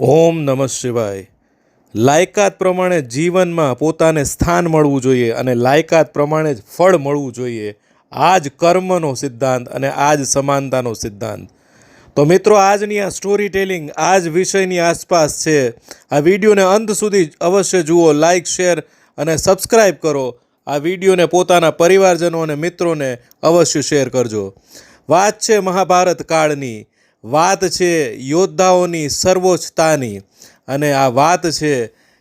ઓમ નમઃ શિવાય. લાયકાત પ્રમાણે જીવનમાં પોતાને સ્થાન મળવું જોઈએ અને લાયકાત પ્રમાણે જ ફળ મળવું જોઈએ. આ જ કર્મનો સિદ્ધાંત અને આ જ સમાનતાનો સિદ્ધાંત. તો મિત્રો, આજની આ સ્ટોરી ટેલિંગ આ જ વિષયની આસપાસ છે. આ વિડીયોને અંત સુધી અવશ્ય જુઓ, લાઇક, શેર અને સબસ્ક્રાઈબ કરો. આ વિડીયોને પોતાના પરિવારજનો અને મિત્રોને અવશ્ય શેર કરજો. વાત છે મહાભારત કાળની, વાત છે યોદ્ધાઓની સર્વોચ્ચતાની, અને આ વાત છે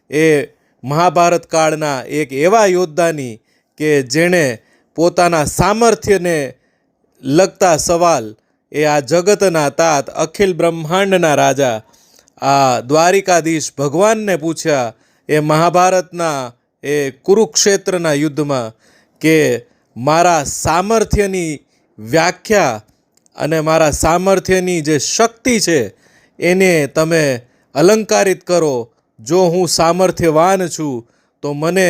એ મહાભારત કાળના એક એવા યોદ્ધાની કે જેણે પોતાના સામર્થ્યને લગતા સવાલ એ આ જગતના તાત, અખિલ બ્રહ્માંડના રાજા, આ દ્વારિકાધીશ ભગવાનને પૂછ્યા એ મહાભારતના એ કુરુક્ષેત્રના યુદ્ધમાં કે મારા સામર્થ્યની વ્યાખ્યા અને મારા સામર્થ્યની જે શક્તિ છે એને તમે અલંકારિત કરો. જો હું સામર્થ્યવાન છું તો મને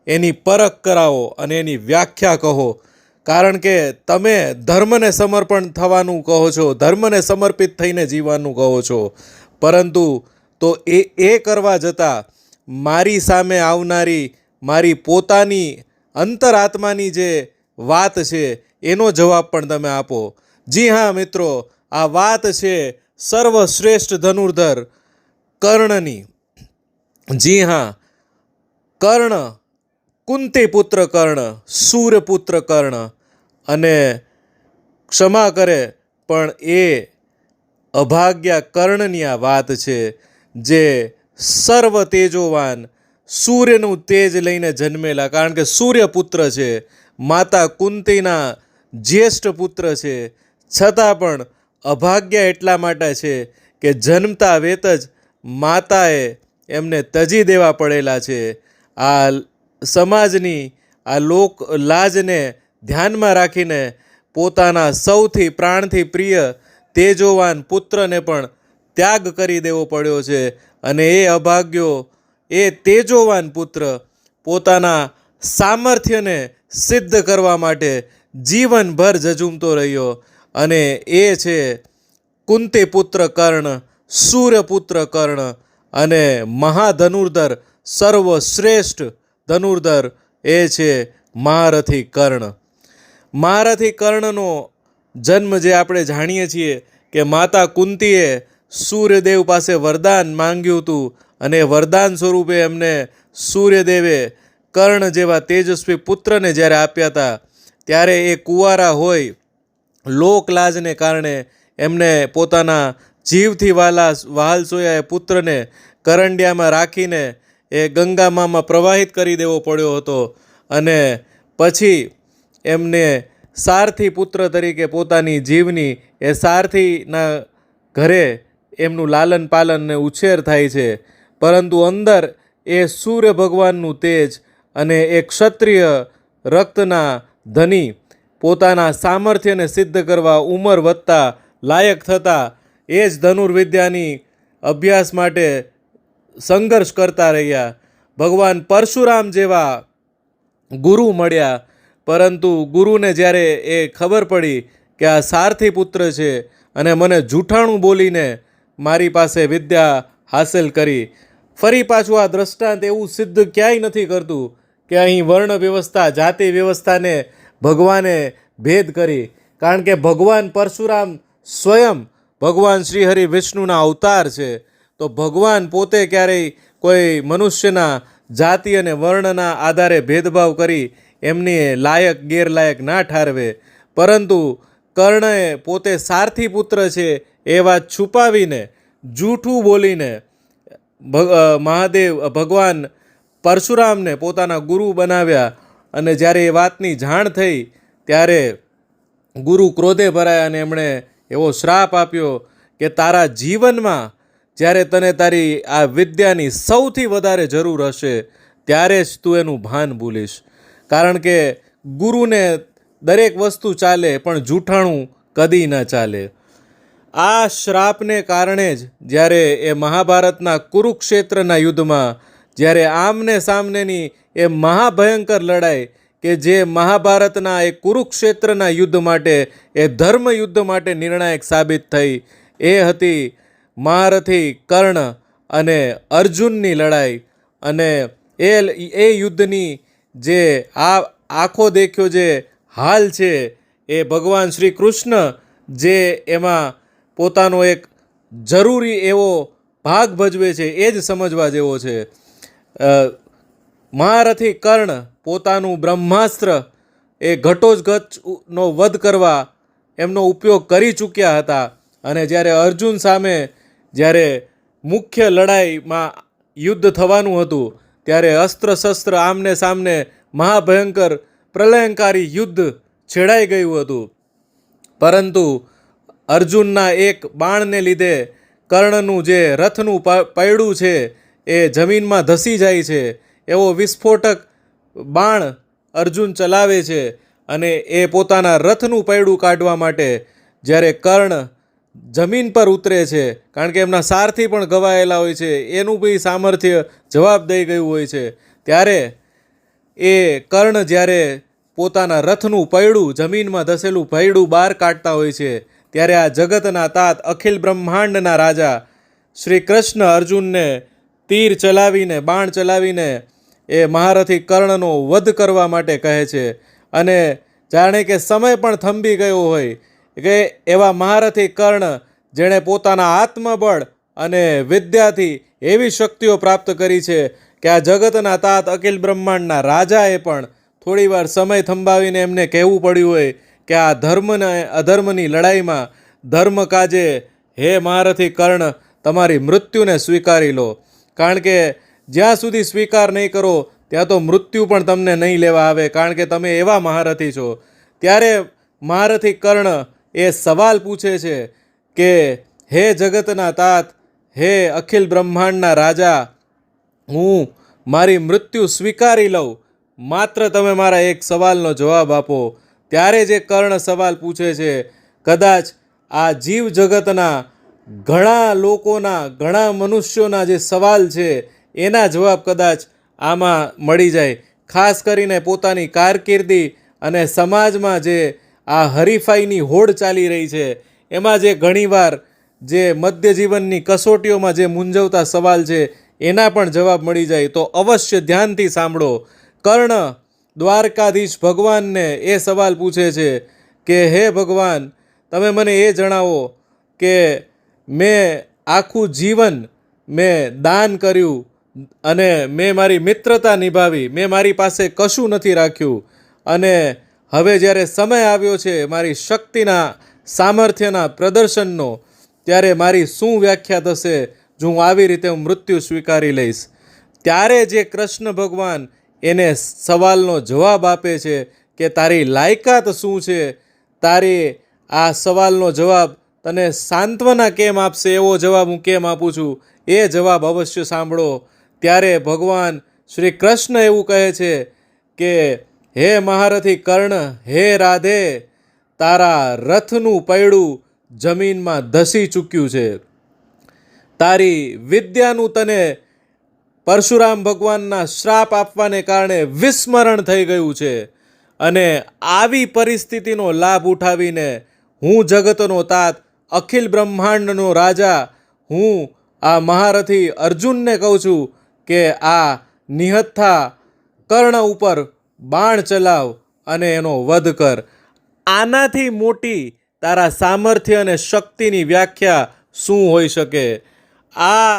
એની પરખ કરાવો અને એની વ્યાખ્યા કહો. કારણ કે તમે ધર્મને સમર્પણ થવાનું કહો છો, ધર્મને સમર્પિત થઈને જીવવાનું કહો છો, પરંતુ તો એ કરવા જતાં મારી સામે આવનારી મારી પોતાની અંતરાત્માની જે વાત છે એનો જવાબ પણ તમે આપો. જી હા મિત્રો, આ વાત છે સર્વશ્રેષ્ઠ ધનુર્ધર કર્ણની. જી હા, કર્ણ, કુંતી પુત્ર કર્ણ, સૂર્યપુત્ર કર્ણ, અને ક્ષમા કરે પણ એ અભાગ્યા કર્ણની આ વાત છે જે સર્વ તેજોવાન, સૂર્યનું તેજ લઈને જન્મેલા. કારણ કે સૂર્યપુત્ર છે, માતા કુંતીના જ્યેષ્ઠ પુત્ર છે, છતાં પણ અભાગ્ય એટલા માટે છે કે જન્મતા વેત જ માતાએ એમને તજી દેવા પડેલા છે. આ સમાજની આ લોક લાજને ધ્યાનમાં રાખીને પોતાના સૌથી પ્રાણથી પ્રિય તેજોવાન પુત્રને પણ ત્યાગ કરી દેવો પડ્યો છે. અને એ અભાગ્યો, એ તેજોવાન પુત્ર પોતાના સામર્થ્યને સિદ્ધ કરવા માટે જીવનભર ઝઝૂમતો રહ્યો, અને એ છે કુંતી પુત્ર કર્ણ, સૂર્યપુત્ર કર્ણ, અને મહાધનુર્ધર, સર્વશ્રેષ્ઠ ધનુર્ધર એ છે મહારથી કર્ણ. મહારથી કર્ણનો જન્મ જે આપણે જાણીએ છીએ કે માતા કુંતીએ સૂર્યદેવ પાસે વરદાન માંગ્યું હતું, અને વરદાન સ્વરૂપે એમને સૂર્યદેવે કર્ણ જેવા તેજસ્વી પુત્રને જ્યારે આપ્યા હતા, ત્યારે એ કુંવારા હોય, લોકલાજને કારણે એમને પોતાના જીવથી વહાલસોયા એ પુત્રને કરંડિયામાં રાખીને એ ગંગામામાં પ્રવાહિત કરી દેવો પડ્યો હતો. અને પછી એમને સારથી પુત્ર તરીકે પોતાની જીવની એ સારથીના ઘરે એમનું લાલન પાલન ને ઉછેર થાય છે. પરંતુ અંદર એ સૂર્ય ભગવાનનું તેજ અને એ ક્ષત્રિય રક્તના ધની પોતાના સામર્થ્યને સિદ્ધ કરવા ઉંમર વધતા, લાયક થતા એ જ ધનુર્વિદ્યાની અભ્યાસ માટે સંઘર્ષ કરતા રહ્યા. ભગવાન પરશુરામ જેવા ગુરુ મળ્યા, પરંતુ ગુરુને જ્યારે એ ખબર પડી કે આ સારથી પુત્ર છે અને મને જૂઠાણું બોલીને મારી પાસે વિદ્યા હાંસલ કરી. ફરી પાછું આ દ્રષ્ટાંત એવું સિદ્ધ ક્યાંય નથી કરતું કે અહીં વર્ણ વ્યવસ્થા, જાતિ વ્યવસ્થાને ભગવાને ભેદ કરી. કારણ કે ભગવાન પરશુરામ સ્વયં ભગવાન શ્રી હરિ વિષ્ણુના અવતાર છે. તો ભગવાન પોતે ક્યારેય કોઈ મનુષ્યના જાતિ અને વર્ણના આધારે ભેદભાવ કરી એમની લાયક ગેરલાયક ના ઠારવે. પરંતુ કર્ણએ પોતે સારથી પુત્ર છે એ વાત છુપાવીને, જૂઠું બોલીને ભગવાન પરશુરામને પોતાના ગુરુ બનાવ્યા. અને જ્યારે એ વાતની જાણ થઈ ત્યારે ગુરુ ક્રોધે ભરાયા અને એમણે એવો શ્રાપ આપ્યો કે તારા જીવનમાં જ્યારે તને તારી આ વિદ્યાની સૌથી વધારે જરૂર હશે ત્યારે જ તું એનું ભાન ભૂલીશ. કારણ કે ગુરુને દરેક વસ્તુ ચાલે પણ જૂઠાણું કદી ન ચાલે. આ શ્રાપને કારણે જ જ્યારે એ મહાભારતના કુરુક્ષેત્રના યુદ્ધમાં જ્યારે આમને સામનેની એ મહાભયંકર લડાઈ કે જે મહાભારતના એ કુરુક્ષેત્રના યુદ્ધ માટે, એ ધર્મ યુદ્ધ માટે નિર્ણાયક સાબિત થઈ, એ હતી મહારથી કર્ણ અને અર્જુનની લડાઈ અને એ યુદ્ધની જે આંખો દેખ્યો જે હાલ છે એ ભગવાન શ્રી કૃષ્ણ જે એમાં પોતાનો એક જરૂરી એવો ભાગ ભજવે છે એ જ સમજવા જેવો છે. મહારથી કર્ણ પોતાનું બ્રહ્માસ્ત્ર એ ઘટોત્કચનો વધ કરવા એમનો ઉપયોગ કરી ચૂક્યા હતા અને જ્યારે અર્જુન સામે જ્યારે મુખ્ય લડાઈમાં યુદ્ધ થવાનું હતું ત્યારે અસ્ત્ર શસ્ત્ર આમને સામને મહાભયંકર પ્રલયંકારી યુદ્ધ છેડાઈ ગયું હતું. પરંતુ અર્જુનના એક બાણને લીધે કર્ણનું જે રથનું પૈડું છે એ જમીનમાં ધસી જાય છે. એવો વિસ્ફોટક બાણ અર્જુન ચલાવે છે અને એ પોતાના રથનું પૈડું કાઢવા માટે જ્યારે કર્ણ જમીન પર ઉતરે છે, કારણ કે એમના સારથી પણ ઘવાયેલા હોય છે, એનું બી સામર્થ્ય જવાબ દઈ ગયું હોય છે, ત્યારે એ કર્ણ જ્યારે પોતાના રથનું પૈડું જમીનમાં ધસેલું પૈડું બહાર કાઢતા હોય છે ત્યારે આ જગતના તાત અખિલ બ્રહ્માંડના રાજા શ્રી કૃષ્ણ અર્જુનને તીર ચલાવીને બાણ ચલાવીને એ મહારથી કર્ણનો વધ કરવા માટે કહે છે. અને જાણે કે સમય પણ થંભી ગયો હોય કે એવા મહારથી કર્ણ જેણે પોતાના આત્મબળ અને વિદ્યાથી એવી શક્તિઓ પ્રાપ્ત કરી છે કે આ જગતના તાત અખિલ બ્રહ્માંડના રાજાએ પણ થોડીવાર સમય થંભાવીને એમને કહેવું પડ્યું હોય કે આ ધર્મ અને અધર્મની લડાઈમાં ધર્મ કાજે હે મહારથી કર્ણ તમારી મૃત્યુને સ્વીકારી લો, કારણ કે જ્યાં સુધી સ્વીકાર નહીં કરો ત્યાં તો મૃત્યુ પણ તમને નહીં લેવા આવે, કારણ કે તમે એવા મહારથી છો. ત્યારે મહારથી કર્ણ એ સવાલ પૂછે છે કે હે જગતના તાત, હે અખિલ બ્રહ્માંડના રાજા, હું મારી મૃત્યુ સ્વીકારી લઉં, માત્ર તમે મારા એક સવાલનો જવાબ આપો. ત્યારે જે કર્ણ સવાલ પૂછે છે, કદાચ આ જીવ જગતના ઘણા લોકોના ઘણા મનુષ્યોના જે સવાલ છે એના જવાબ કદાચ આમાં મળી જાય. ખાસ કરીને પોતાની કારકિર્દી અને સમાજમાં જે આ હરીફાઈની હોડ ચાલી રહી છે એમાં જે ઘણીવાર જે મધ્ય જીવનની કસોટીઓમાં જે મૂંઝવતા સવાલ છે એના પણ જવાબ મળી જાય. તો અવશ્ય ધ્યાનથી સાંભળો. કર્ણ દ્વારકાધીશ ભગવાનને એ સવાલ પૂછે છે કે હે ભગવાન, તમે મને એ જણાવો કે મેં આખું જીવન મેં દાન કર્યું અને મેં મારી મિત્રતા નિભાવી, મેં મારી પાસે કશું નથી રાખ્યું, અને હવે જ્યારે સમય આવ્યો છે મારી શક્તિના સામર્થ્યના પ્રદર્શનનો, ત્યારે મારી શું વ્યાખ્યા થશે જો હું આવી રીતે મૃત્યુ સ્વીકારી લઈશ. ત્યારે જે કૃષ્ણ ભગવાન એને સવાલનો જવાબ આપે છે કે તારી લાયકાત શું છે, તારી આ સવાલનો જવાબ તને સાંત્વના કેમ આપશે, એવો જવાબ હું કેમ આપું છું, એ જવાબ અવશ્ય સાંભળો. ત્યારે ભગવાન શ્રી કૃષ્ણ એવું કહે છે કે હે મહારથી કર્ણ, હે રાધે, તારા રથનું પૈડું જમીનમાં ધસી ચૂક્યું છે, તારી વિદ્યાનું તને પરશુરામ ભગવાનના શ્રાપ આપવાને કારણે વિસ્મરણ થઈ ગયું છે, અને આવી પરિસ્થિતિનો લાભ ઉઠાવીને હું જગતનો તાત અખિલ બ્રહ્માંડનો રાજા હું આ મહારથી અર્જુનને કહું છું કે આ નિહત્થા કર્ણ ઉપર બાણ ચલાવ અને એનો વધ કર. આનાથી મોટી તારા સામર્થ્ય અને શક્તિની વ્યાખ્યા શું હોઈ શકે? આ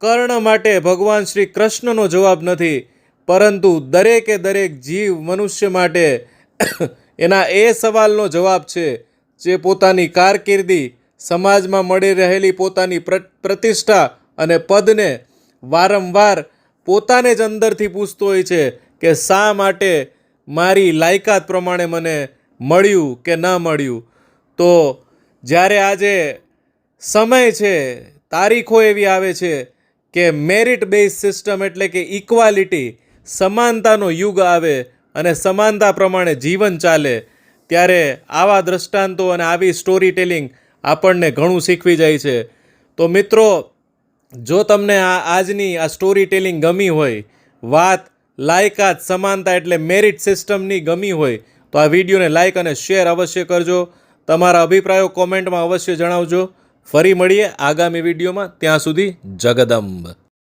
કર્ણ માટે ભગવાન શ્રી કૃષ્ણનો જવાબ નથી, પરંતુ દરેકે દરેક જીવ મનુષ્ય માટે એના એ સવાલનો જવાબ છે જે પોતાની કારકિર્દી, સમાજમાં મળી રહેલી પોતાની પ્રતિષ્ઠા અને પદને વારંવાર પોતાને જ અંદરથી પૂછતો હોય છે કે શા માટે મારી લાયકાત પ્રમાણે મને મળ્યું કે ન મળ્યું. તો જ્યારે આજે સમય છે, તારીખો એવી આવે છે કે મેરિટ બેઝ સિસ્ટમ એટલે કે ઇક્વાલિટી, સમાનતાનો યુગ આવે અને સમાનતા પ્રમાણે જીવન ચાલે, ત્યારે આવા દ્રષ્ટાંતો અને આવી સ્ટોરી ટેલિંગ આપણને ઘણું શીખવી જાય છે. તો મિત્રો, જો તમને આજની આ સ્ટોરી ટેલિંગ ગમી હોય, વાત લાયકાત, સમાનતા એટલે મેરિટ સિસ્ટમની ગમી હોય, તો આ વિડીયોને લાઇક અને શેર અવશ્ય કરજો. તમારા અભિપ્રાયો કોમેન્ટમાં અવશ્ય જણાવજો. ફરી મળીએ આગામી વિડીયોમાં. ત્યાં સુધી જગદંબ.